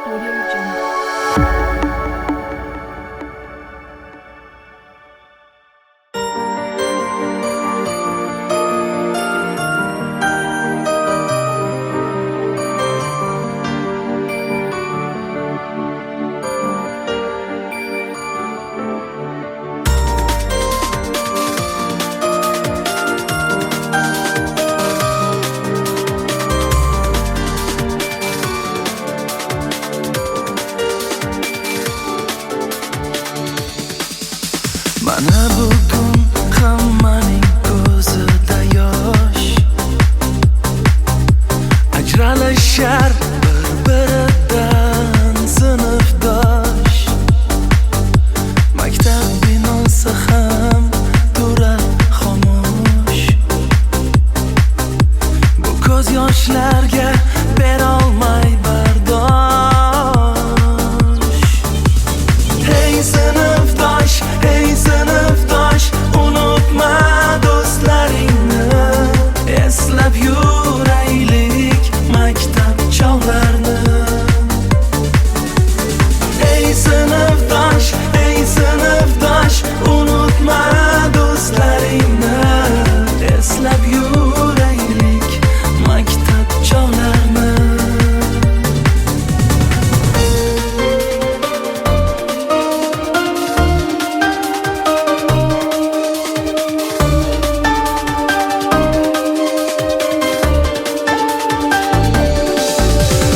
Audio Jungle. Mana bugun hammaning ko'zida yosh, ajralishar bir-biridan sinfdosh. Maktab binosi ham turar xomush. Bu ko'z yoshlarga berolmay bardosh. Hey sinfdosh, hey sinfdosh, unutma do'stlaringni, eslab yuraylik maktab chog'larini. Hey sinfdosh, unutma do'stlaringni, eslab yuraylik maktab chog'larini.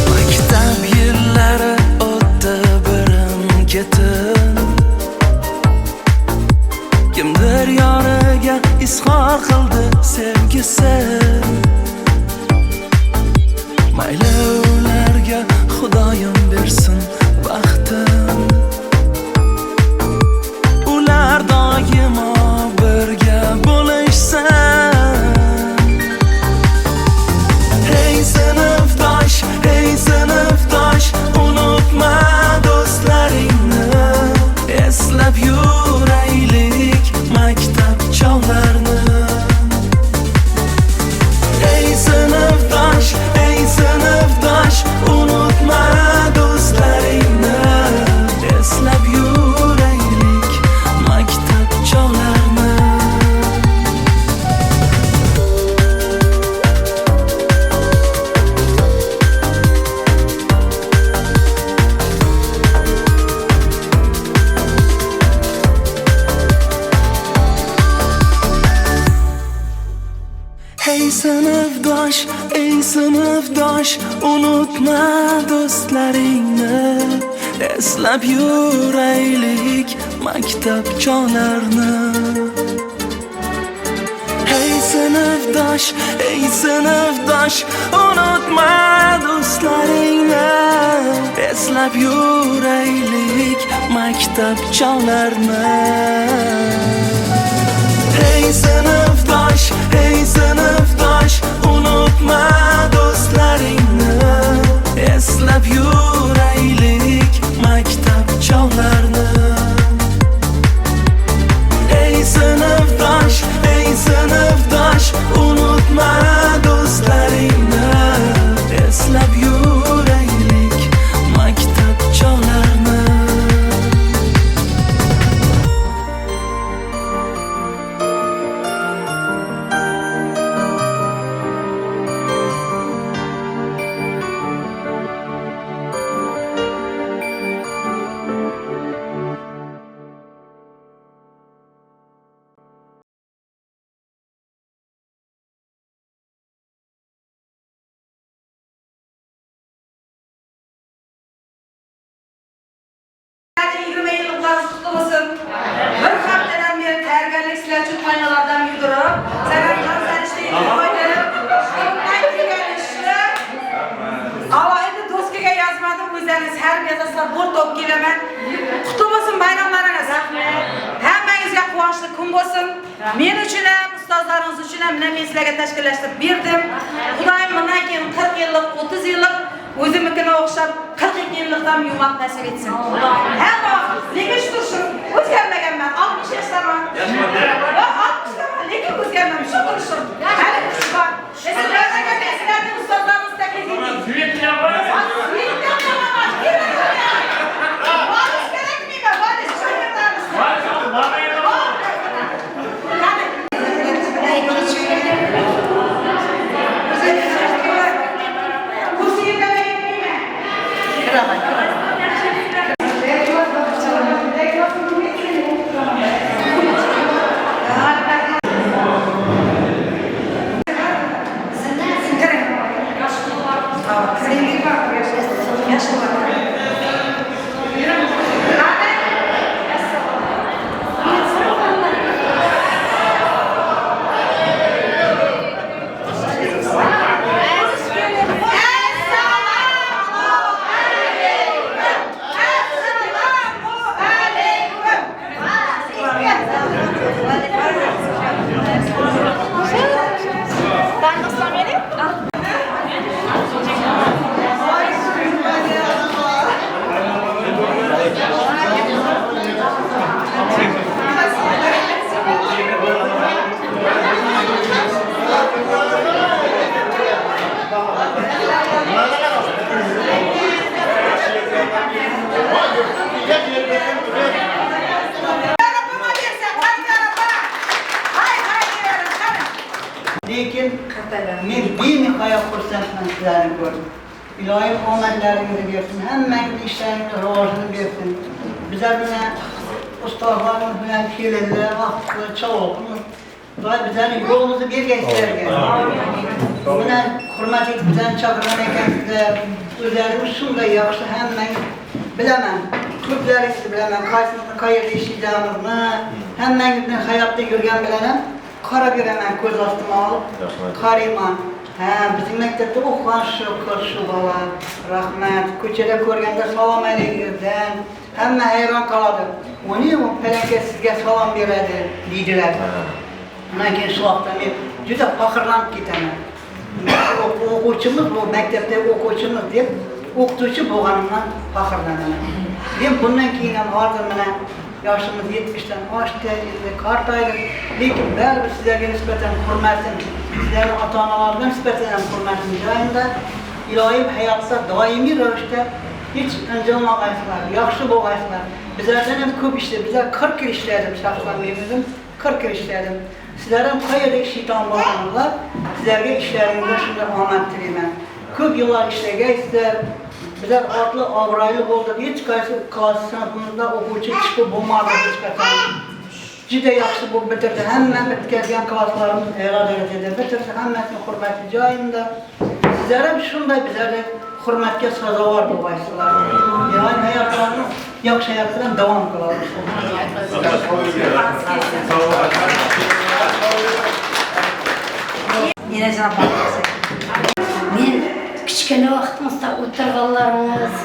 Maktab yillari o'tdi birin-ketin, kimdir yoniga izhor qildi sevgisin. Mayli ularga Xudoyim bersin baxtin, ular doimo birga bo'lishsin. Hey sinfdosh, unutma do'stlaringni, eslab yuraylik maktab chog'larini. Hey sinfdosh, unutma do'stlaringni, eslab yuraylik maktab chog'larini. Hey sinfdosh, unutma do'stlaringni, eslab yuraylik maktab chog'larini. Hey sinfdosh, unutma do'stlaringni, eslab yuraylik maktab chog'larini. Hey sinfdosh, unutma do'stlaringni, eslab yuraylik maktab chog'larini. Hey sinfdosh, unutma do'stlaringni, eslab yuraylik maktab chog'larini. Bir haftadan beri tayyorgarlik sizlar uchun qaynolardan yugurib, Samarqand sarishtaga qo'ydim. Bundan kelgan ishni alohida do'stga yozmadim, o'zlaringiz har yozasizlar, bo'rt olib kelaman. Quti bo'lsin bayramlaringiz. Hammangizga quvonchli kun bo'lsin. Men uchun ham, ustozlaringiz uchun ham men sizlarga tashkillashtirib berdim. Xudoyim bundan keyin 40 yillik, 30 yillik o'zimnikini o'xshab 42 yillikdan yuvoq nasib etsin. Hamma lekin shu turishim o'zgarmaganman. 60 yoshdaman. Va 60daman, lekin o'zgarmadim. Shu turishim. Hali kuch bor. Sizlarga ustozlarimiz taklif etdik. Ben de sana vereyim. Lekin men benihoya xursandman sizlarni ko'rib. Ilohim omadlaringizni bersin, hammangizni ishlaringizni rivojini bersin. Bizlar bilan ustozlarimiz bilan kelinlar, vaqtli, chavoqmiz. Xudo bizlarning yo'limizni bergan sizlarga. Buni hurmat etib bizlarni chaqirgan ekansizlar. O'zlaringiz shunday yaxshi hammangiz bilaman. Ko'plaringizni bilaman, qayerda ishlayotganimizni, hammangizni hayotda yurgan bilan qarab yuraman, ko'z ostima olib, qarayman. Ha, bizim maktabda o'qigan shu bola. Rahmat. Ko'chada ko'rganda salom alaykum. Hamma hayron qoladi. Uni u palaka sizga salom beradi, deydilar. Undan keyin shu vaqtda men juda faxrlanib ketaman. O'quvchimiz bu maktabdagi o'quvchimiz deb o'qituvchi bo'lganimdan faxrlanaman. Men bundan keyin ham hozir mana yoshimiz 70dan oshdi, endi qartaydi. Lekin baribir sizlarga nisbatan hurmatim, sizlarning ota-onalarga nisbatan ham hurmatim joyida. Ilohim hayotda doimiy ravishda hech injilmag'aysizlar, yaxshi bo'lgaysizlar. Bizlardan ham ko'p ishlar, bizlar 40 yil ishladim, shaxsan men o'zim 40 yil ishladim. Sizlar ham qayerda shayton bo'lganlar, sizlarga ishlaringizda shunday omad tilayman. Ko'p yillar ishlagaysizlar. Bizlar otli obro'li bo'ldik. Hech qaysi klass sinfimizda o'quvchi chiqib bo'lmadi hech qachon. Juda yaxshi bo'lib bitirdi. Hamma bitkazgan klasslarimiz a'lo darajada bitirdi. Hammasini hurmatli joyida. Sizlar ham shunday bizlarga hurmatga sazovor bo'laysizlar. Ya'ni hayotlarni yaxshi hayot bilan davom qilamiz. Yine sana bakıyorsun. Men kichkina vaqtimizda o'tirganlarimiz,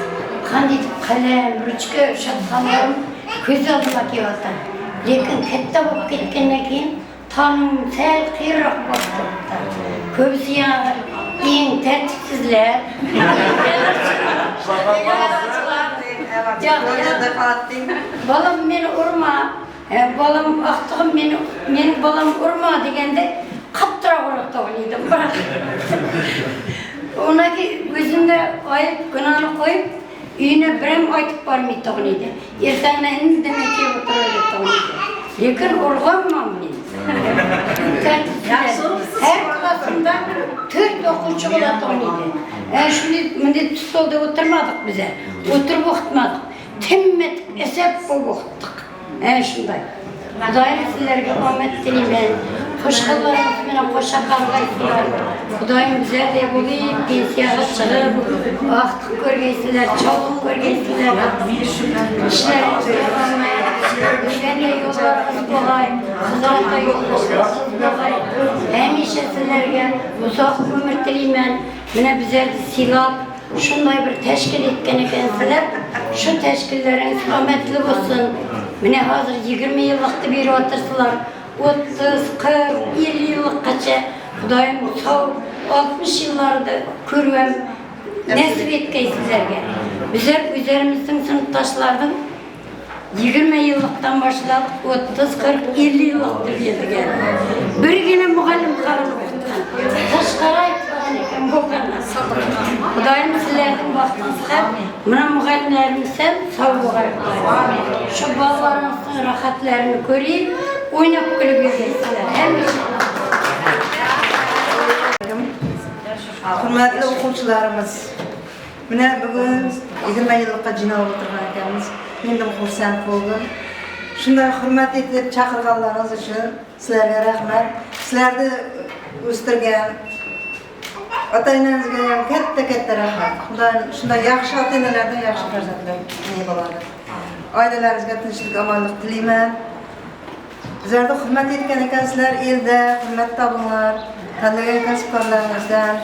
qanday qalam, ruchka ushatganlarim ko'z oldimga kelyapti. Lekin katta bo'lib ketgandan keyin tanim sal qiyinroq bo'lib ketdi. Ko'pisi eng tartibsizlar. Balam meni urma, balam aqtig'im meni balam urma deganda qattiqroq urib o'ynaydim. Onaki o'zimda ayıp günahını koyup uyuna birim aytıp barmaydı o'ynaydi. Ertangdan indamay kelib o'tiradi o'ynaydi. Lekin urg'anman men. Her klasımda 4 o'quvchi bo'ladi o'ynaydi. Shunday stolda o'tirmadik bize. O'tirib o'qitmadik. Timmet esep bo'lib o'qitdik. Shunday. Xudoyim sizlarga omad tilayman. Qo'shiqlarimiz bilan qo'sha qarg'aysizlar. Xudoyim bizlarga bo'lib, pensiyaga chiqib, vaqt ko'rgaysizlar, cho'q ko'rgaysizlar. Ishlaringizga omad, o'shanga yo'llaringiz bo'lay, uzoqqa yo'llashingiz bo'lay. Hamisha sizlarga uzoq umr tilayman. Mana bizlarni silab, shunday bir tashkil etgan ekansizlar. Shu tashkillaringiz omadli bo'lsin. Mana hozir 20 yillikda berib o'tirsizlar. 30, 40, 50 yıllıkça Xudoyim sağ 60 yıllarda ko'rib nasib etgay sizlarga. Bizlar o'zlarimizning sinfdoshlardan 20 yillikdan boshlab 30, 40, 50 yillikda bergan. Birgina muallim qabul qilgan. Tashqari aytgan ekan bo'lganlar. Xudoyim sizlarning vaqtingizga mana muallimlarimiz ham sog' bo'linglar. Shu bolalarimizning rohatlarini ko'rib oynab kulüp yürüyorlar. Hürmetli okuyucularımız, Mine bugün 20 yıllıkka jinaw oturgan ekanmiz. Men de xursand boldum. Shunday hurmat etib chaqirganlaringiz uchun sizlarga rahmat. Sizlarni o'stirgan ota-onangizga ham katta rahmat. Xudoyim shunday yaxshi ota-onalardan yaxshi farzandlar bo'ladi. Oilalaringizga tinchlik, omonlik tilayman. Bizlarni hurmat etgan ekansizlar, elda hurmat topinglar. Tanlagan kasbkorlaringizdan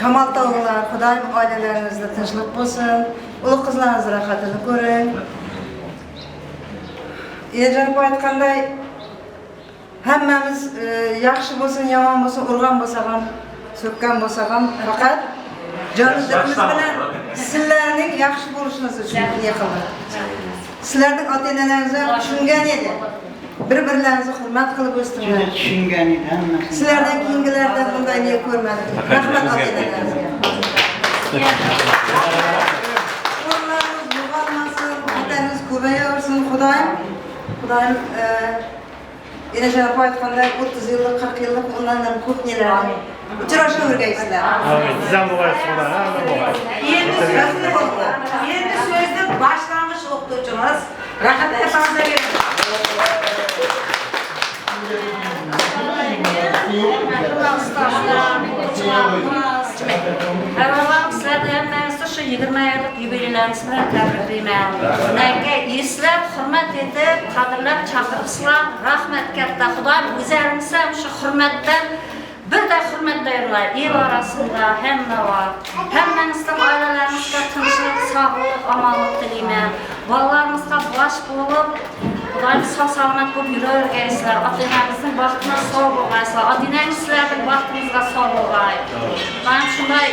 kamal topinglar. Xudoyim oilalaringizda tinchlik bo'lsin. Ulug' qizlaringiz rohatini ko'ring. Erjanib aytganday hammamiz yaxshi bo'lsin, yomon bo'lsin, urgan bo'lsa ham, so'kkan bo'lsa ham faqat jonimiz bilan sizlarning yaxshi bo'lishingiz uchun yiqildi. Sizlarning ota-onalaringiz ham tushungan edi. Bir-birlaringizni hurmat qilib o'stirgan. Tushungan edi hammasi. Sizlardan keyingilardan bunday niya ko'rmadik. Rahmat ota-onalaringizga. O'g'illarimiz yo'qolmasin, otamiz ko'payaversin, Xudoyim. Xudoyim Enajon aytganday 30 yillik, 40 yillik undan ko'p nelarni uchrashavergaysizlar. Amin. Sizam bo'lasiz, Xudo, hamma bo'ladi. Endi so'zni boshlang'ich o'qituvchimiz Rahat Efandiyga Avvalroq sizlarni hammangizga shu 20 yillik yubileylaringiz bilan tabriklayman. Ularga eslab, hurmat etib, qadrlab chaqiribsizlar. Rahmat katta. Xudoyim o'zlaringiz ham shu hurmatdan birda hurmatlaydilar. El orasida hamma bor. Hammangizga oilalaringizga tinchlik, sog'lik, omonlik tilayman. Bolalaringizga bosh bo'lib, Xudoyim sog'-salomat bo'lib yuravergaysizlar. Ota-onangizning baxtini sog' bo'lgaysizlar. Ota-onangiz sizlarning baxtingizga sog' bo'lgay. Men shunday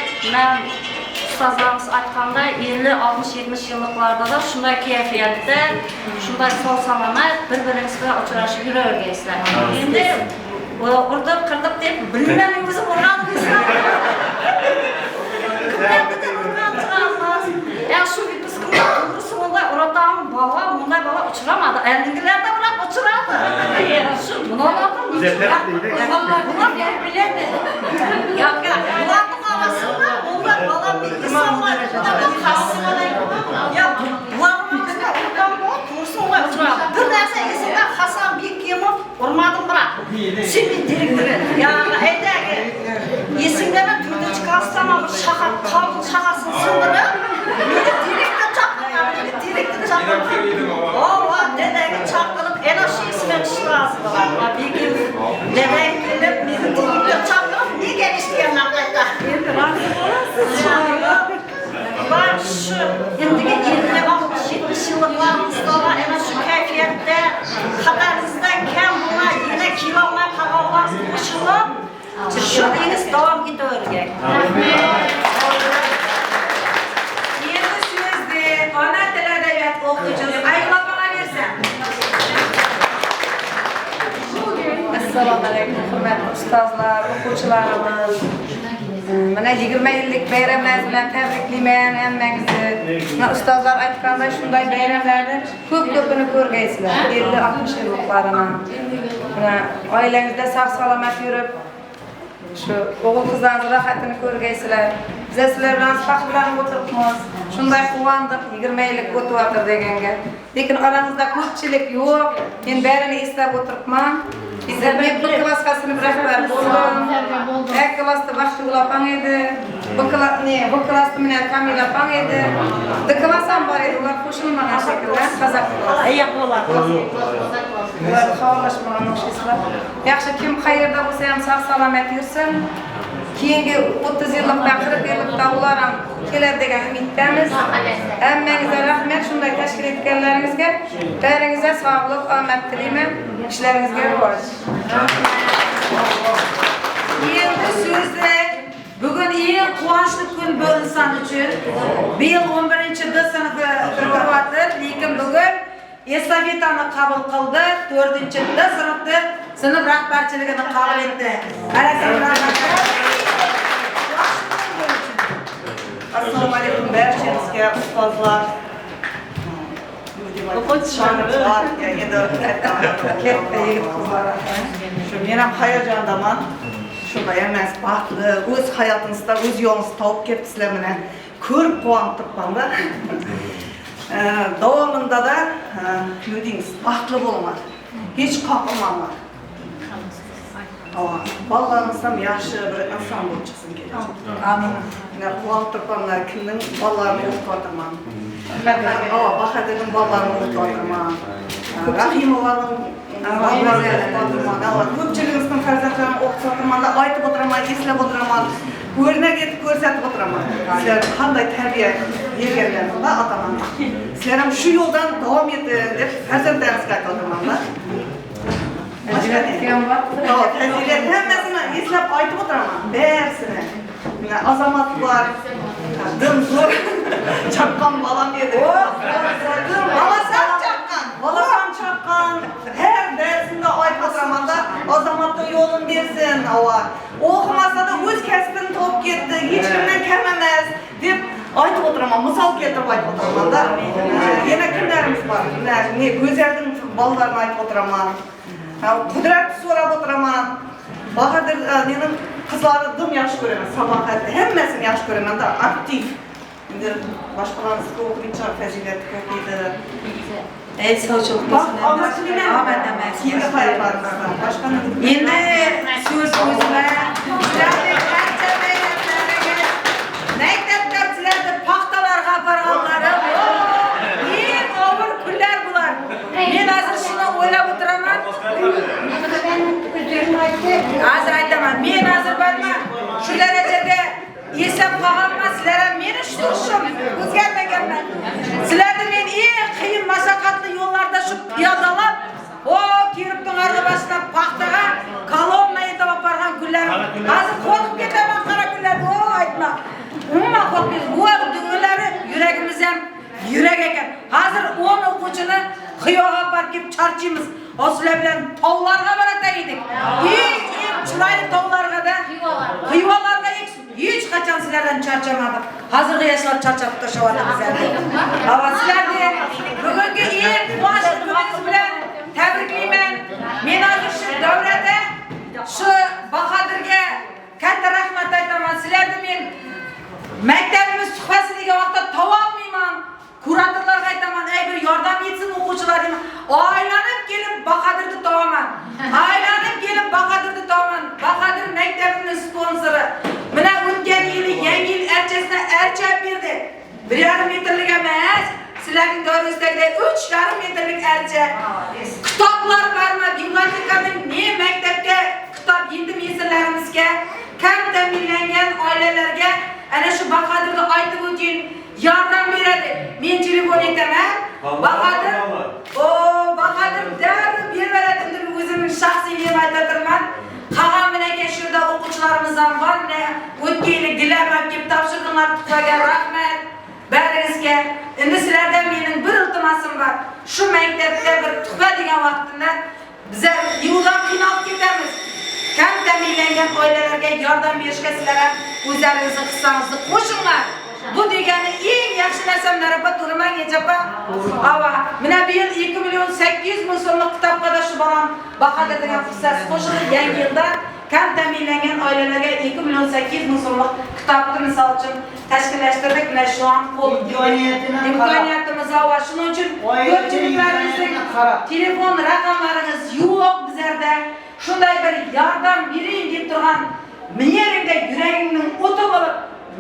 ustozlarimiz aytganday 50-60-70 yilliklarda da shunday kayfiyatda, shunday sog'-salomat bir-biringiz bilan uchrashib yuravergaysizlar. Endi urdim, qirdim deb bilmaning o'zim urganingizlar. Kimlardan urgan chiqasiz? Yaxshi biz to'g'risi bunday uradan bola, bunday bola uchramadi. Eldingilarda bilan uchradi. Shu bunalardan bular biladi. Yo'q, bularning orasida bunday bola bir insonlar yo'q, bularning urgan bola to'g'risi unday uchradi. Bir narsa esimda Hasan Bekimov urmadim bilan. Şimdi direktörü, yani eydagi esingdami 4-klassdan olib shahar qoldi shahasini sindırib, meni direktor chaqirgan, o dedagi chaqirib, ana shu ismga tushirasizlar. Begim dedagi kelib, meni direktor chaqirib, nega eshitganlar aytdi. Endi rozi bo'lasiz. Ben şu endigi 50-60-70 yilliklarımızda ana shu kayfiyatda xabaringizdan kam bo'lmay, yana kilomlar qag'oqlar qo'shilib, tirshoqingiz davom etavergan. Endi so'zni ona tili adabiyot o'qituvchimiz Ayg'oq olaversin. Assalomu alaykum, hurmatli ustozlar, o'quvchilarimiz. Mana 20 yillik bayramlarimiz bilan tabriklayman hammangizni. Mana ustozlar aytganday shunday bayramlarni ko'p-ko'pini ko'rgaysizlar. 50-60 yilliklarini. Mana oilangizda sog'-salomat yurib, shu o'g'il qizlarning rohatini ko'rgaysizlar. Biz sizlar bilan faxrlanib o'tiribmiz. Shunday quvondik 20 yillik o'tyapti deganga. Lekin orangizda ko'pchilik yo'q. Men barini eslab o'tiribman. Men bir klassga sinf rahbari bo'ldim. Bir klassda Baxtigul opam edi. Bu klassda meni Kamil opam edi. Bir klass ham bor edi. Ular qo'shilmagan shaklda qazaq klass. Ayoq bo'ladi. Ular xayrlashmagan o'xshaysizlar. Yaxshi kim qayerda bo'lsa ham sog'-salomat yursin. Keyingi 30 yillikda 40 yillikda ular ham keladi degan umiddamiz. Hammangizga rahmat shunday tashkil etganlaringizga. Baringizga sog'lik, omad tilayman. İşlerinizga rivoj. Endi so'zni bugun eng quvonchli kun bu inson uchun. Bu yil 11-B sinfi bitiryapti, lekin bugun estafetani qabul qildi. 4-D sinfni sinf rahbarchiligini qabul etdi. Assalomu alaykum barchangizga ustozlar. O'quvchilar, endi katta yigit qizlar. Shu men ham hayajondaman. Şunday emas, baxtli, o'z hayotingizda o'z yo'lingizni topib ketibsizlar mana. Ko'rib quvonib turibman-da. Davomida da yudingiz baxtli bo'linglar. Hech qoqilmanglar. Balalarınız ham yaxshi bir inson bo'lib chiqsin kelajak. Amin. Mana quvonib turibman, kimning balalarini o'qitiraman. Bahadirning balalarini o'qitiraman. Rahimovaning balalarini o'qitiraman. Ko'pchiligimizning farzandlarini o'qitiraman, aytib o'tiraman, eslab o'tiraman. O'rnak etib ko'rsatib o'tiraman. Sizlar qanday tarbiya berganlaringizni ataman. Sizlar ham shu yo'ldan davom eting deb farzandlaringizga aytaman-da. Fazilet hammasini eslab aytib o'tiraman. Barisini. Mana azamatlar, dimzo'r chaqqan balam edi. Balasam chaqqan. Her dersinde aytib o'tiraman-da, azamatga yo'lini bersin. O'qimasa da o'z kasbini topib ketdi, hech kimdan kam emas deb aytib o'tiraman. Misol keltirib aytib o'tiraman-da. Yana kimlarimiz bor? Mana Go'zalning bolalarini aytib o'tiraman. Qudratni so'rab o'tiraman. Bahadir mening qizlarni dim yaxshi ko'raman, sabohatli, hammasini yaxshi ko'raman-da, aktiv. Endi boshqalarimiz ko'p o'qiydi, fazilat ko'p edi. Sovchilik qilsin. Amandamas. Endi hayotlarimizda boshqani. Endi so'z o'zimga maktabda sizlarni paxtalarga aparaganlarim. Eng og'ir kunlar bular. Men hozir shuni o'ylab o'tiraman. Hozir aytaman, men hozir borman. Shu darajada eslab qolganman, sizlar ham meni shu turishim o'zgarmaganman. Sizlarni men eng qiyin mashaqqatli yo'llarda shu piyodalab, kiribning arabasida paxtaga kolonna etib olib borgan kunlarim. Hozir qo'rqib ketaman qara kunlarda, aytma. Umuman qo'rqib ketaman. Bu dugalari yuragimiz ham yurak ekan. Hozir 10 o'quvchini qiyoga olib kelib charchimiz. Sizlar bilan tog'larga borataydik. Eng chiroyli tog'larga da, qiyolarga hech qachon sizlardan charchamadik. Hozirgi yoshlar charchab tashladi bizlarni. Sizlarni bugungi eng quvonchli kuningiz bilan tabriklayman. Men hozir shu davrada shu Bahodirga katta rahmat aytaman. Sizlarni men maktabimiz suhbasi degan vaqtda topolmayman. Kuratorlarga aytaman, bir yordam etsin o'quvchilar deyman. Aylanib kelib Bahodirni topaman. Aylanib kelib Bahodirni topaman. Bahodir maktabining sponsori. Mana o'tgan yili yangi yil archasida archa berdi. 1,5 metrlik emas, sizlarning doirangizdagidek 3,5 metrlik archa. Kitoblar bormi? Bibliotekaning ne maktabga kitob yetim yesirlarimizga, kam ta'minlangan oilalarga ana shu Bahodirni aytib o'ting. Yordam beradi. Men telefon etaman. Bahodir, Bahodir darrov beradi deb o'zimning shaxsiy yerim aytaman. Qag'am bilan shu yerda o'quvchilarimiz ham bor. O'tgan yili gilam olib kelib topshirdilar, tutmaga rahmat. Baringizga. Endi sizlardan mening bir iltimosim bor. Shu maktabda bir tuhfa degan vaqtda biz yo'ldan qiynalib ketamiz. Kam ta'minlangan oilalarga yordam berishga sizlar ham o'zlaringizni hissangizni qo'shinglar. Bu degani eng yaxshi narsalar to'laman yechapa. Mana bu yil 2,800,000 so'mlik kitobga shu bolam Bahodir degan hissasi qo'shilib yangi yilda kam ta'minlangan oilalarga 2,800,000 so'mlik kitobni misol uchun tashkillashtirdik. Mana shu an qo'l imkoniyatimiz va shuning uchun ko'pchiliklaringizning telefon raqamlaringiz yo'q bizlarda. Shunday bir yordam bering deb turgan meyeringda yuragingning o'ti bo'lib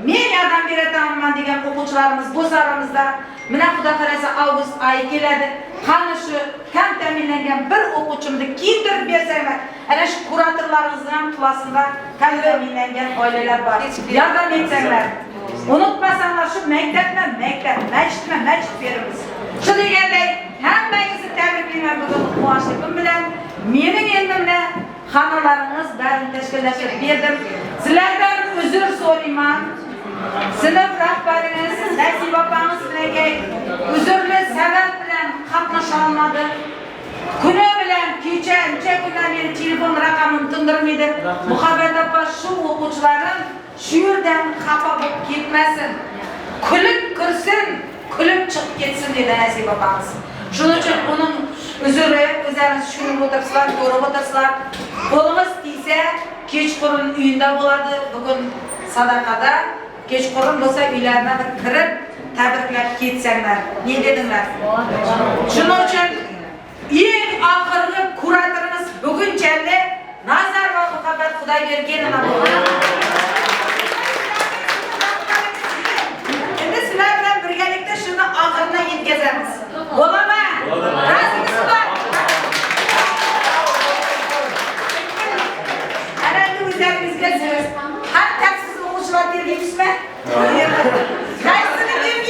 men yordam berataman degan o'quvchilarimiz bo'lsa-aramizda. Mana Xudo xolasa avgust oyi keladi. Qani shu kam ta'minlangan bir o'quvchimni kiyintirib bersanglar, ana shu kuratorlaringizning ham klasida kam ta'minlangan oilalar bor. Yordam etsanglar. Unutmasanglar shu maktabdan maktab, masjiddan masjid beramiz. Shu deganday hammangizni tabriklayman bugun quvonchli kun bilan. Mening elimda xonalaringiz barini tashkillashib berdim. Sizlardan uzr so'rayman. Sinf rahbaringiz Nasiba opangiz bilan uzrli sabab bilan qatnasha olmadi. Kuni bilan kecha kundan beri telefon raqamini tindirmaydi. Muhabbat opa shu o'quvchilarim shu yerdan xafa bo'lib ketmasin. Kulib kirsin, kulib chiqib ketsin dedi Nasiba opangiz. Shuning uchun uning uzri o'zlaringiz tushunib o'tirsizlar, ko'rib o'tirsizlar. Qo'lingiz tegsa kechqurun uyunda bo'ladi. Bugun sadaqada kechqurun bo'lsa uylarına bir kirib tabriklab ketsanglar. Ne dedinglar? Shuning uchun eng oxirgi kuratorimiz bugunchalik Nazar va muhabbat Xudoybergenova bo'ldi. Endi sizlar bilan birgalikda shuni oxiriga yetkazamiz. Bo'ladimi? Razimizmi? Ana endi o'zlaringizga so'z. Har taksiz o'quvchilar deymizmi? Qaysini deymiz?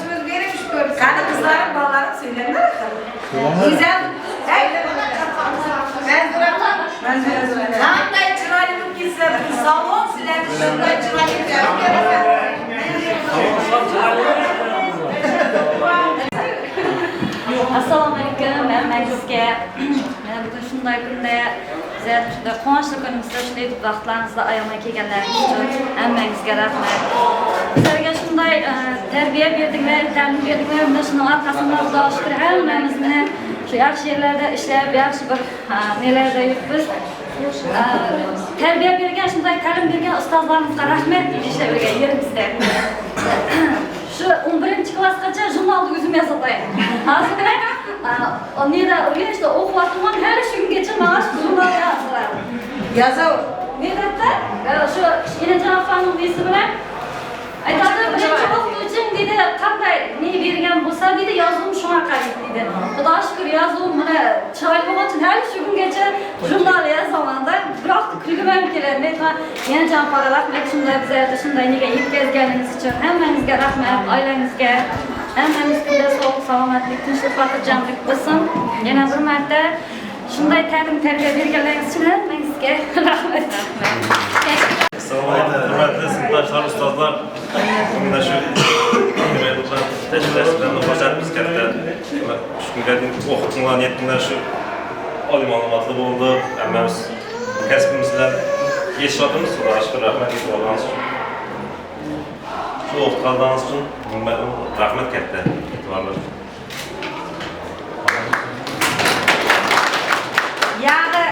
So'z berib ko'rib. Qani qizlarim, bolalarim söylanglar. Güzel. Qanday chiroyli bo'lib ketsizlar. Salom sizlarni shunday chiroyli Assalomu alaykum, men Majlisga. Mana bugun shunday kunda sizlar juda quvonchli kunimizda shunday vaqtlaringizda ayolmay kelganlaringiz uchun hammangizga rahmat. Sizlarga shunday tarbiya berdinglar, ta'lim berdinglar, mana shuning orqasida Xudoga shukr hammamizni shu yaxshi yerlarda ishlab, yaxshi bir nelarda yuribmiz. Tarbiya bergan, shunday ta'lim bergan ustozlarimizga rahmat deyishlavergan yerimizda. Şu 11. klassgacha jurnalni o'zim yozatayım. Hozir neda o'rganishda o'qiyapman, har shu kungacha mana shu jurnalni yoziraman. Yozav. Nedada? Shu Enajon fanim desi bilan aytadi, birinchi o'qituvchim dedi, qanday ne bergan bo'lsa dedi, yozuvim shunaqa dedi. Xudoga shukr, yozuvim mana chiroyli bo'lgani uchun har shu kungacha jurnalni yozaman-da. Biroq kulgim keladi. Aytman, Enajon fanim rahmat shunday bizlarga shunday nega yetkazganingiz uchun hammangizga rahmat, oilangizga hammangizga sog'lik, salomatlik, tinchlik, xotirjamlik bo'lsin. Yana bir marta shunday ta'lim tarbiya berganlaringiz uchun hammangizga rahmat. Assalomu alaykum, hurmatli sinfdoshlar, ustozlar. Bugün shu tecrübesi bilan ko'rsatimiz katta. Shu kunga o'qituvchilar, yetimlar shu oliy ma'lumotli bo'ldi. Hammamiz kasbimiz bilan yetishayotimiz. Xudoga shukr, rahmat aytib olganimiz uchun. Shu o'qitganlarimiz uchun rahmat katta. E'tiborlar. Yani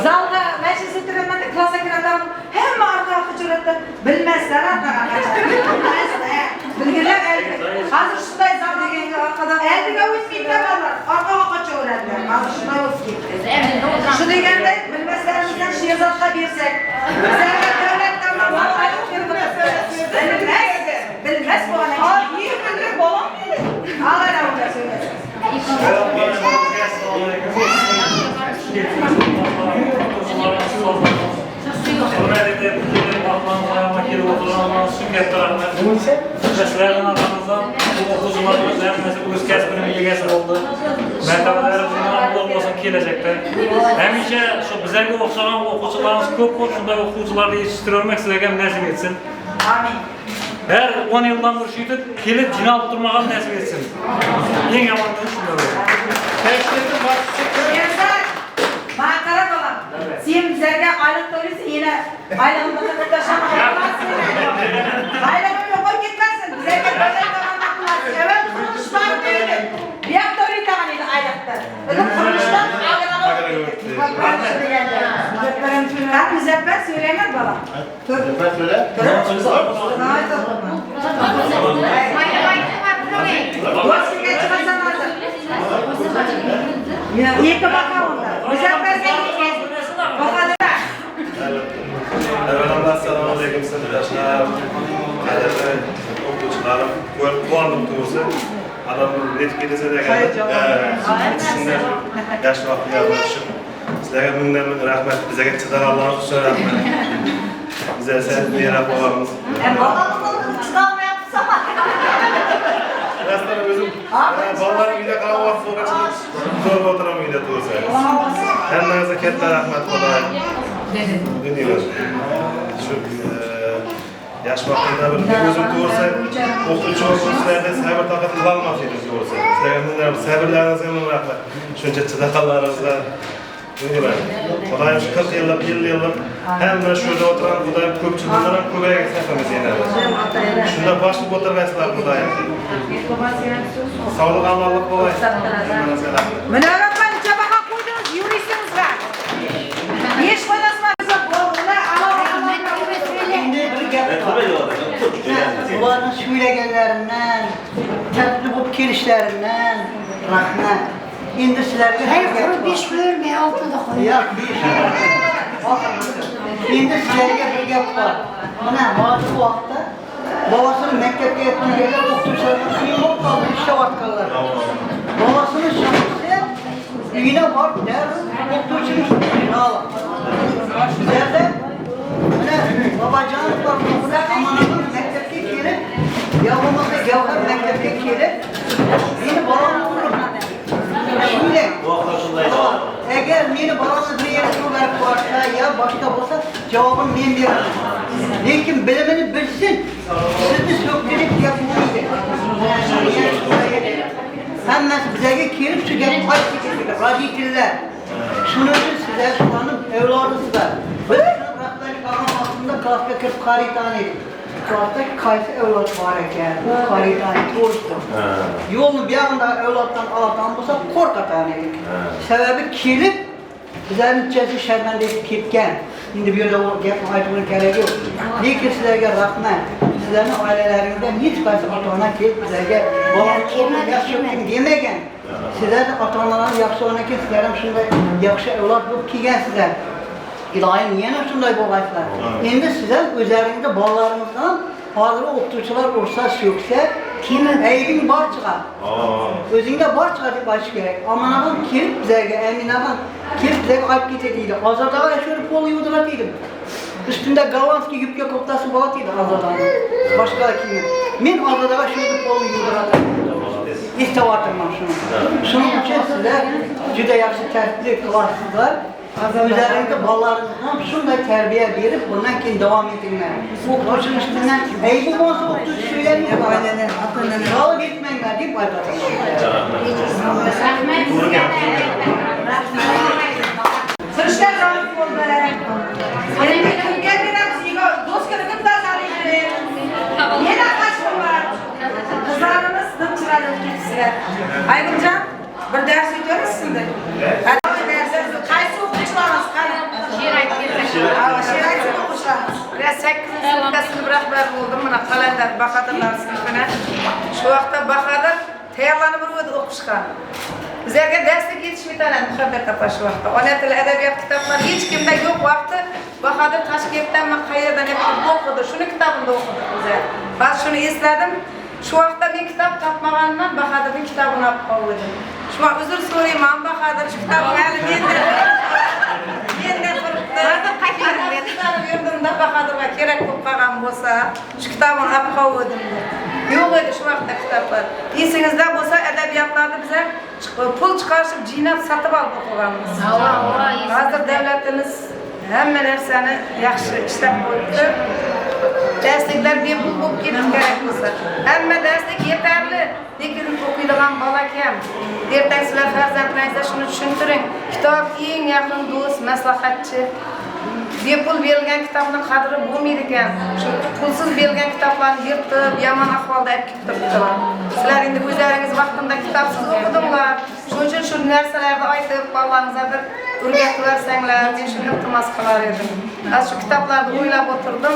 zalga meclis ettiremedi, klasa girenler hem arka hücrette bilmezler arka bilmezler. Bilgiler elde. Hazır şunday zalga geliyor arkada. Eldege üstüne varlar. Arka hakaça öğrendiler. Hazır şunday olsun gitti. Şu degende bilmezlerimizden şiirzatla birsek. Bizlerle devletten varlar. Bilmez. Bilmez bu ana. Aa iyi bilir babam bilir. Ağır ağır söylesin. Hürmetli Allah'ın kelib o'tirganlarimiz uchun katta rahmat. Sizlarning orqangizdan bu o'quvchilarimiz hammasi o'z kasbining egasi bo'ldi. Maktablarimiz ulug' bo'lsin kelajakda. Hamisha shu bizlarga o'xshagan o'quvchilarimiz ko'p bo'lib, shunday o'quvchilarni yetishtirolmak sizlarga nasib etsin. Amin. Her 10 yıldan bir şuydu, kelib jinob turmagan nasib etsin. Eng yomoni shunday bo'ladi. Bana qara balam. Sen bizlarga aylık to'laysan, yine aylığını tashlama qilmasin. Aylığını yo'qolib ketmasin. Bizlarga to'lay tomon qilmasin. Evet, qurulishlar deydi. Bu yoq to'laydigan edi ayliqda. Endi qurulishdan Muzaffar söylemez balam. Muzaffar söyle. İyi bakalım da. Muzaffar sen gitmez. Bakalım da. Evvelallah assalomu alaykum sinfdoshlar. Qadrli o'quvchilarim, quvondim to'g'risi. Adam netib ketsa degan. Shunday yaxshi vaqtga bo'lishib. Sizlarga mingdan ming rahmat. Bizga chidag'anlarimiz uchun rahmat. Bizlar sizni yarab olamiz. Rastan o'zim bolalarim uyda qolib vaqtgacha ko'rib o'tiraman uyda to'g'risi. Hammangizga katta rahmat Xudoy. Dunyolar. Shu yaxshi vaqtda bir o'zim to'g'risi o'qituvchi o'quvchilarda sabr toqat qila olmas edim to'g'risi. Sizlarga mingdan sabrlaringizga ming rahmat. Shuncha chidaqanlaringizga dunyolar. Xudoyim shu 40 yillab, 50 yillab hamma shu yerda o'tirgan Xudoyim ko'pchiliklar ham ko'paygan safamiz yana. Shunda boshliq o'tirgaysizlar Xudoyim. Sağlık Allah'lık kolay. Mana Rabbim çabağa koydunuz, yürüysünüz var. Beş koydasınız, Ularning söylegenlerinden, tatlı bulup kelişlerinden rahmet. Endi sizlarga Hayır, kuru 5 bölme, 6'da koy. Yok, 5. Endi sizlarga bir gap bor. Mana hozir bu vaqtda babasini maktabga yetmaganlar o'qituvchilarga qiyin bo'lib qoldi, ishlayotganlar. Babasini shaxsi uyina borib, darrov o'qituvchini ishlaydi. Sizlarda mana babajonov bor, amanatni maktabga kelib, yo bo'lmasa Gavhar maktabga kelib, meni bolamni urib shunday. Eğer meni bolamni bir yerga ko'rib borsa yo boshqa bo'lsa, javobini men beraman. Lekin bilimini bilsin, sizni so'ktirib gap bo'lmaydi. Hammasi bizga kelib shu gapni aytib ketdi. Roditiller. Shuning uchun sizlar shularning avlodisizlar. Biz rahbarlik altında klasga kirib qaritani. Klasda qaysi avlod bor ekan, bu qaritani to'g'risida. Yo'lni bu yoqda avloddan olgan bo'lsa qo'rqatan edik. Sababi kelib bizlarni ichasi sharmandalik ketgan. Endi bu yerda gapni aytishga kerak yo'q. Lekin sizlarga rahmat. Sizlarning oilalaringizdan hech qaysi ota-ona kelib bizlarga bolam yaxshi demagan. Sizlarning ota-onalar yaxshi ekan, sizlar ham shunday yaxshi avlod bo'lib kelgansizlar. İlohim yana shunday bo'lasizlar. Endi sizlar o'zlaringizda bolalaringizdan hozir o'qituvchilar ursa, so'ksa, kimi aybing bor chiqar. O'zingda bor chiqar deb aytish kerak. Amanag'am kelib bizlarga, Aminagan kelib bizlarga olib ketadi deydi. Ozodag'a shu pol yuvdilar deydi. Üstünde Galanski yubka koftasi bor deydi Ozodani. Boshqa kiyim. Men Ozodag'a shu pol yuvdiradim. Istavatman shuni. Shuning uchun sizlar juda yaxshi tartibli qilasizlar. O'zlaringizga bolalaringizga shunday tarbiya berib, bundan keyin davom etinglar. O'qituvchining ustidan aybi bo'lsa o'qituvchi so'ylaydi, oiladan ota-onalar olib ketmanglar deb aytaman. Sırışlar rahmet oldu. Endi kimga beramiz? Do'stlarga kimdan qaraydi? Yana qachon bor? Qizlarimiz nimchilarga ketishlar. Ayguljon, bir dars o'tayapsizmi? Qaysi o'quvchilarimiz qani? Sherak o'quvchilarimiz. Ben 8-sınıfta sınıf rahbari bo'ldim. Mana Qalandar Bahadirlar sinfine. Shu vaqtda Bahadir tayyorlanib yurdi o'qishga. Bizlarga darslik yetishmaydi muhabbat opa shu vaqtda. Ona tili adabiyot kitoblari hech kimda yo'q vaqti. Bahadir Toshkentdan men qayerdan o'qidi, shuni kitobimda o'qidik bizlar. Ben shuni esladim. Shu vaqtda men kitob topmaganimdan Bahadirning kitobini olib qoldim. Shuna uzr so'rayman Bahadir, shu kitobni hali menda turibdi. Qaytarib yurdimda Bahadirga kerak bo'lib qolgan bo'lsa, shu kitobni olib qoldim. Yo'q edi shu vaqtda kitoblar. Esingizda bo'lsa adabiyotlarni biz pul chiqarib, jinab sotib olib o'qiganmiz. Hozir davlatimiz hamma narsani yaxshi ishlab qo'yibdi. Darsliklar bepul bo'lib ketishi kerak bo'lsa. Hamma darslik yetarli, lekin o'qiydigan bola kam. Ertaga sizlar farzandlaringizga shuni tushuntiring. Kitob eng yaqin do'st, maslahatchi. Bepul berilgan kitobni qadri bo'lmaydi ekan. Shu pulsiz berilgan kitoblarni yirtib, yomon ahvolda olib ketib turibdilar. Sizlar endi o'zlaringiz vaqtida kitobsiz o'qidinglar. Shuning uchun shu narsalarni aytib, bolalaringizga bir o'rgatib bersanglar, men shuni iltimos qilar edim. Az shu kitoblarni o'ylab o'tirdim.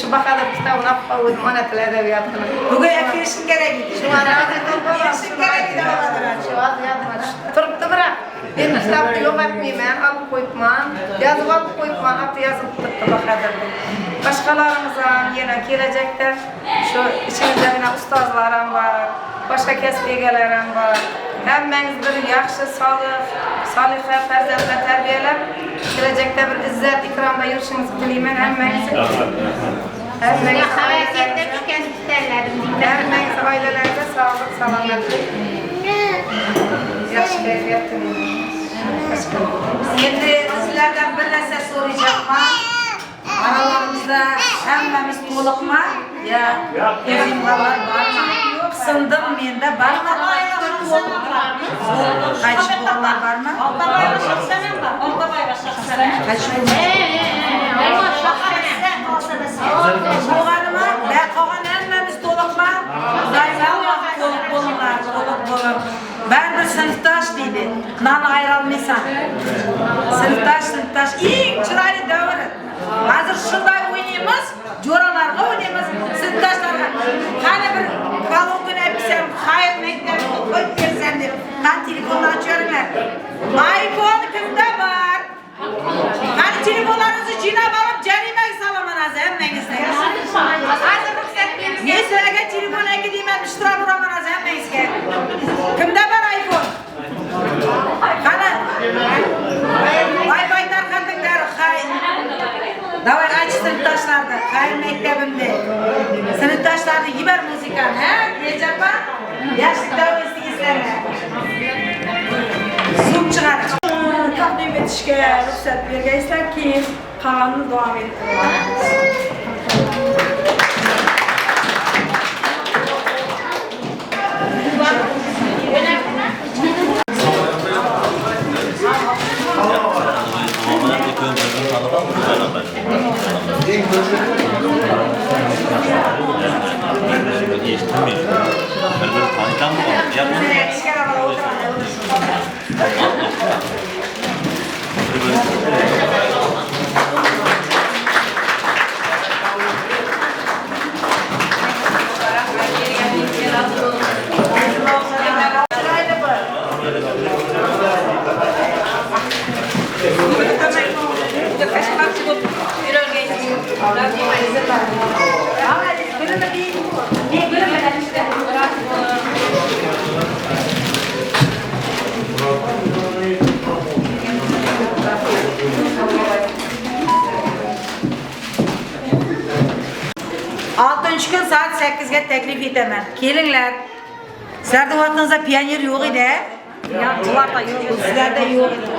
Şu Bahadir kitabını olib qo'ydim, ona tili adabiyotini. Bugun kelishim kerak edi. Shu mana kelishim kerak edi. Shu yodimga turibdi biroq. Men kitobni yo'qotmayman, olib qo'yibman. Yozib olib qo'yibman, oti yozib turibdi Bahadirning. Boshqalarimiz ham yana kelajakda shu ichimizda mana ustozlar ham bor, boshqa kasb egalari ham bor. Hammangiz bir yaxshi, soliha farzandlar tarbiyalab, kelajakda bir izzat, ikromda yurishingizni tilayman hammangizga. Hammangiz hayotda tushgan istaklarim. Hammangiz oilalarga sog'lik, salomatlik. Yaxshi kayfiyat tilayman. Endi sizlardan bir narsa so'rayapman. Aralarımızda hammamiz to'liqmi? Ya, erimlar bormi? Qismdim menda barmi? Qaysi o'g'illar bormi? Oltabayga shaxsan ham bor. Oltabayga shaxsan. Qaysi o'g'illarmi? Da qolgan hammamiz to'liqmi? Xudoylar to'liq bo'linglar, to'liq bo'lib. Baribir sinfdosh deydi. Nani ayirolmaysan. Sinfdosh eng chiroyli davr. Hozir shunday o'ynaymiz, jo'ralarga o'ynaymiz. Sinfdosh Hani bir balongun hepsem, hayır mektebini koyup versem diye. Ben telefonla açıyorumlar. iPhone kimde var? Hani telefonlarınızı cinab alıp carimeyi salamanız hemmenizde. Ne söylegen telefona gideyim ben müştera vuramanız hemmenizde. Kimde var iPhone? Hani? Vay vay tarkandınlar, hay. Davay aç sınıftaşlardı, hayır mektebimde. Sınıftaşlardı yiber müzikan, he? Diyeceğim ben, yaşlık davası izleme. Zoom çıkar. Takdim etişke ruhsat bergeysler ki kanalını devam ettirelim. Altıncı gün saat 8'ge teklif edemen. Kelinler. Sizlerde vaktinize piyanyer yok idi. Yancılar da yok, sizlerde yok idi.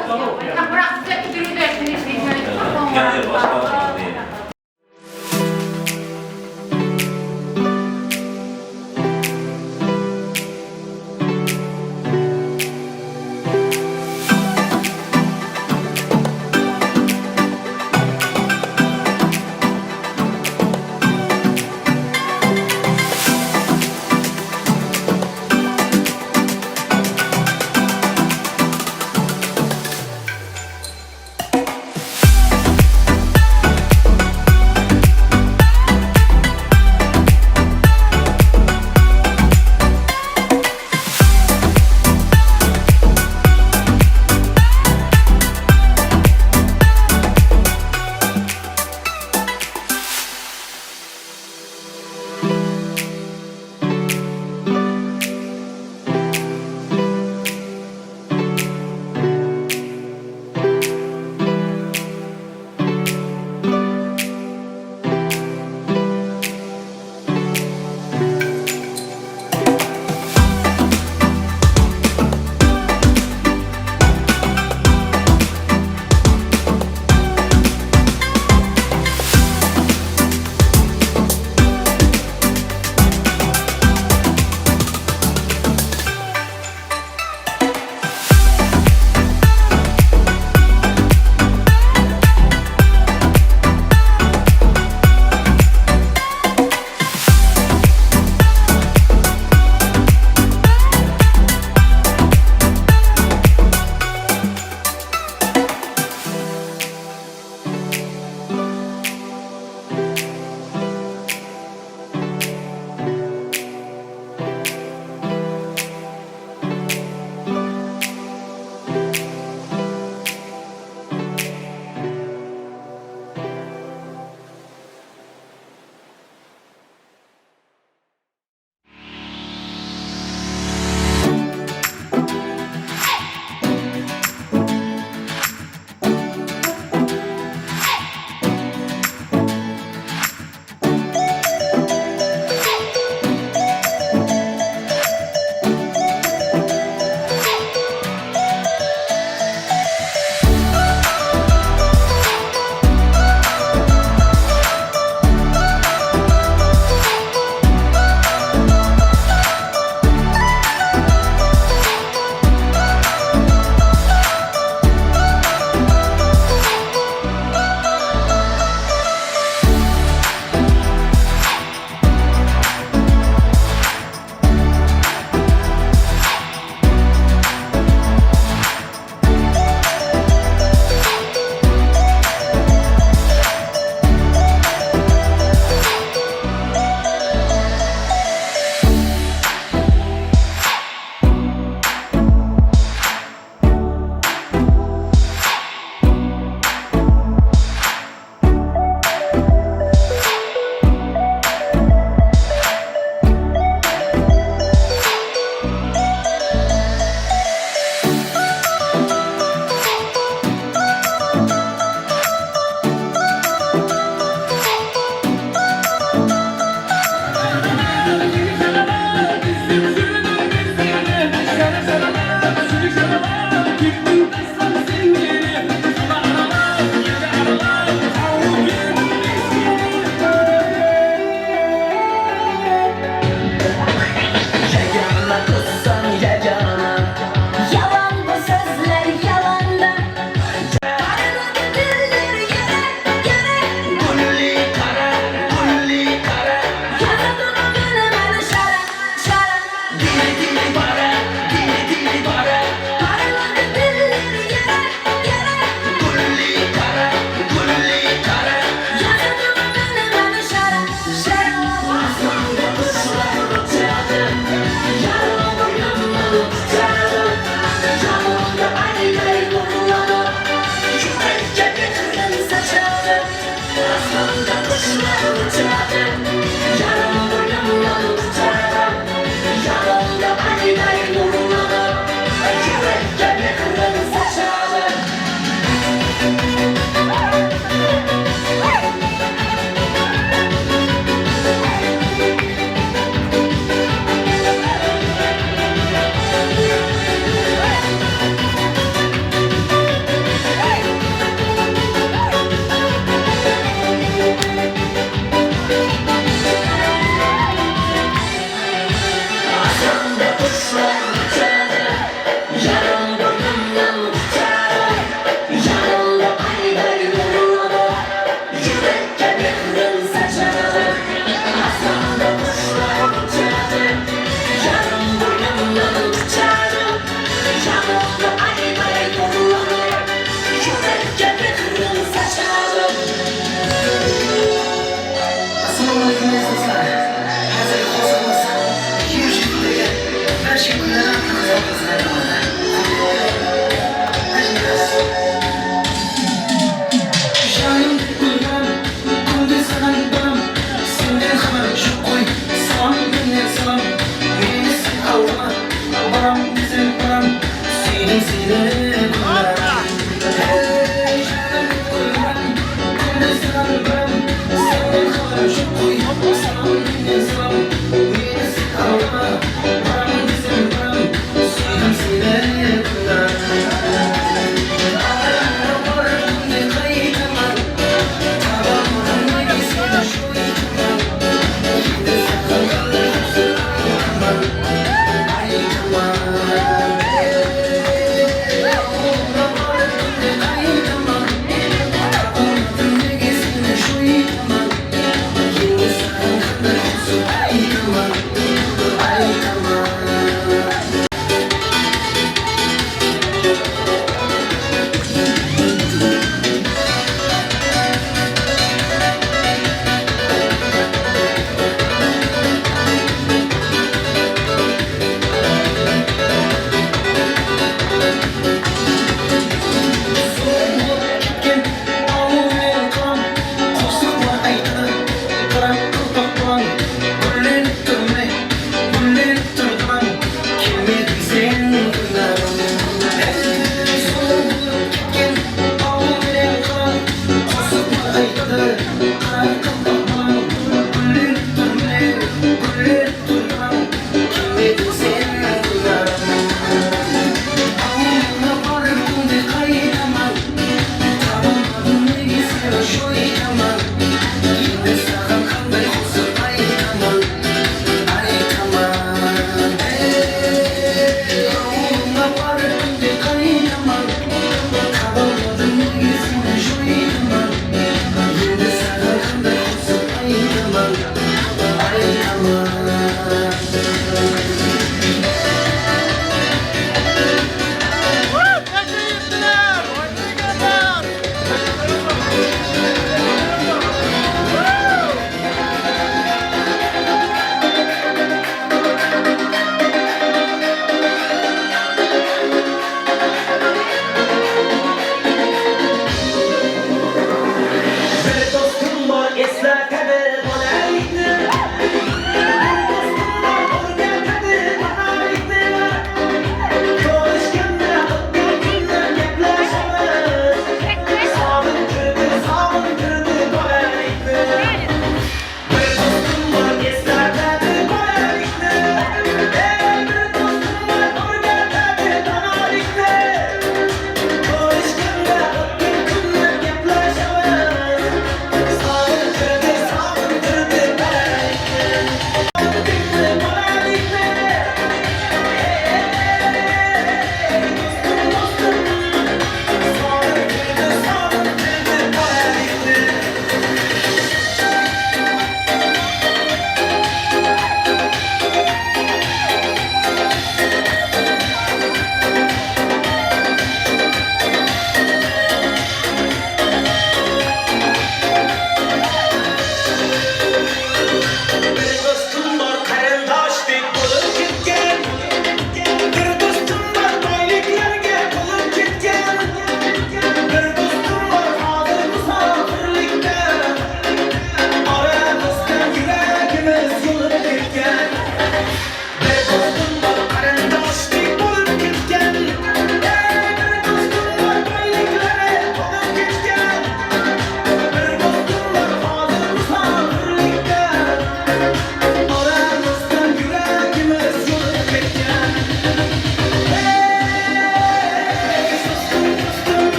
Ay aman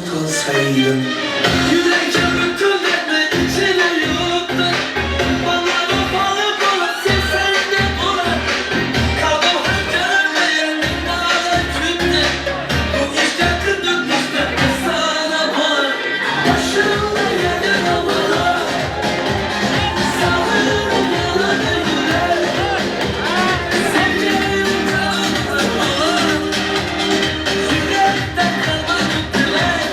kalsaydım. Yüreğim bütün dertleri içine yuttu. Bana vefalı bana sen de bana. Kaldım hıncarımda yendim dağda küpte. Bu işte kırdık işte sana bana. Başımda yerden havalar. Sağlığım yaladı yürek. Sevgilim kaldı bana. Yürekten kalmadı dilek.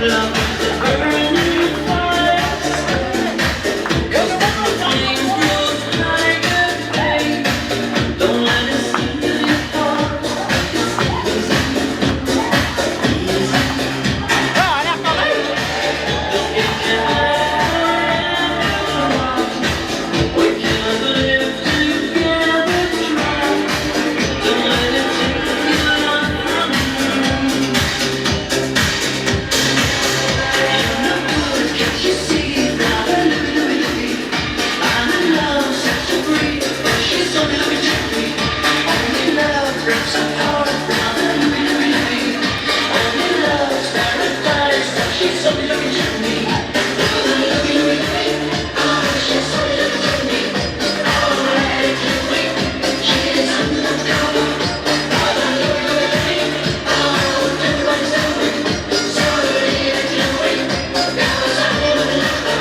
Love is a burning fire. Flames grow higher, babe. Don't let it steal your heart. We can't live together, try. Don't let it take your life from you. Can't you see that I'm in love, set to free, but she's only looking at me. Only love breaks apart. Only love's paradise, but she's only looking at me. She's only looking at me. Already can wait. She's undercover. Everybody's away. Sorry, I can't wait. 'Cause I never love her.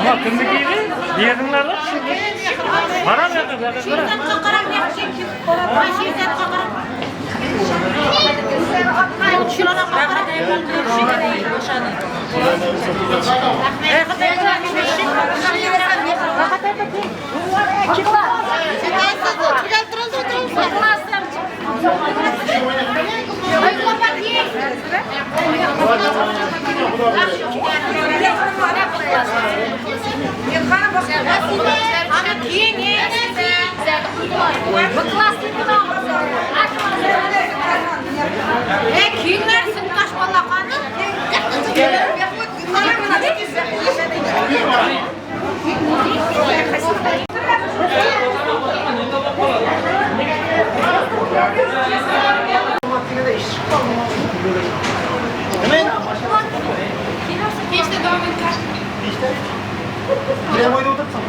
Ama kimlikiydi? Diyedinler lan. Para mı yakın? Krem oyunu oturtsana.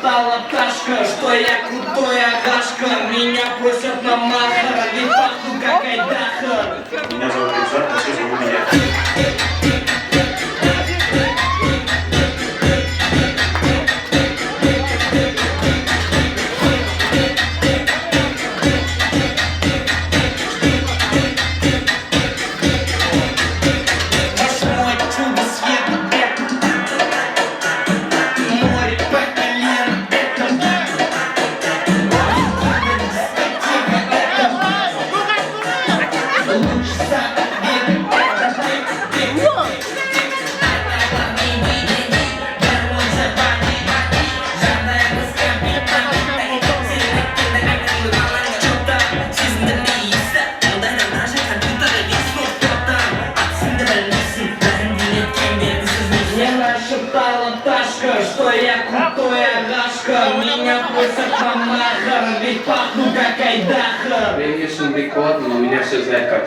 шептала пташка, что я крутой агашка. Меня просят на махар, ведь пахну как айдахар. Меня зовут Рюкзак, а все зовут меня. Что я крутой агашка. Меня просят на махар, ведь пахну как айдахар. Ben yaşındaki Polat'la milyar sözler kaç.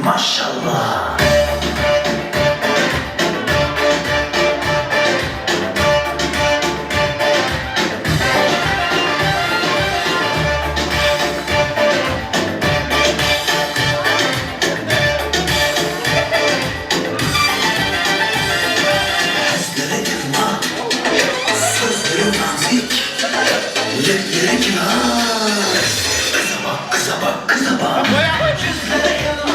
Maşallah. Gözlere yılma, sözleri nazik, lepleri kibar. Kıza bak, kıza bak, kıza bak. Gözlere yılma.